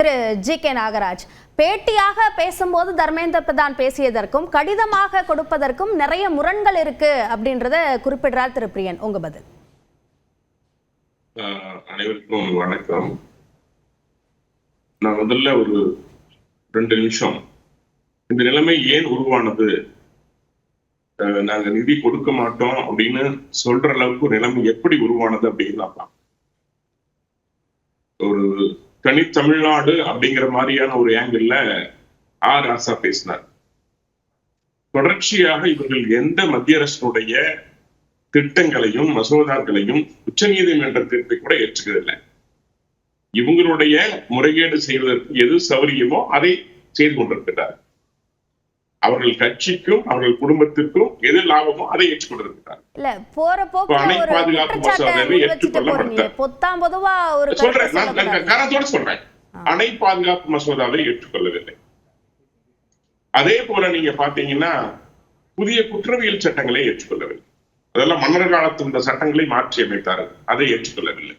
திரு G K. Nagaraj, பேட்டியாக பேசும்போது தர்மேந்திர பிரதான் பேசியதற்கும் கடிதமாக கொடுப்பதற்கும் நிறைய முரண்கள் இருக்கு அப்படின்றத குறிப்பிடுறார் திரு பிரியன். உங்க பதில். அனைவருக்கும் வணக்கம். நான் முதல்ல ஒரு 2 நிமிஷம் இந்த நிலைமை ஏன் உருவானது, நாங்க நிதி கொடுக்க மாட்டோம் அப்படின்னு சொல்ற அளவுக்கு நிலைமை எப்படி உருவானது அப்படின்னு ஒரு தனி தமிழ்நாடு அப்படிங்கிற மாதிரியான ஒரு ஆங்கிள் ராசா பேசினார். தொடர்ச்சியாக இவர்கள் எந்த மத்திய அரசினுடைய திட்டங்களையும் மசோதாக்களையும் உச்ச நீதிமன்ற தீர்ப்பை கூட ஏற்றுக்கவில்லை. இவங்களுடைய முறைகேடு செய்வதற்கு எது சௌரியமோ அதை செய்து கொண்டிருக்கிறார். அவர்கள் கட்சிக்கும் அவர்கள் குடும்பத்திற்கும் எது லாபமோ அதை ஏற்றுக்கொண்டிருக்கிறார். அணை பாதுகாப்பு மசோதாவை ஏற்றுக்கொள்ள சொல்றேன். அணை பாதுகாப்பு மசோதாவை ஏற்றுக்கொள்ளவில்லை. அதே போல நீங்க பாத்தீங்கன்னா புதிய குற்றவியல் சட்டங்களை ஏற்றுக்கொள்ளவில்லை. அதெல்லாம் மன்னர் காலத்து இந்த சட்டங்களை மாற்றி அமைத்தார்கள், அதை ஏற்றுக்கொள்ளவில்லை.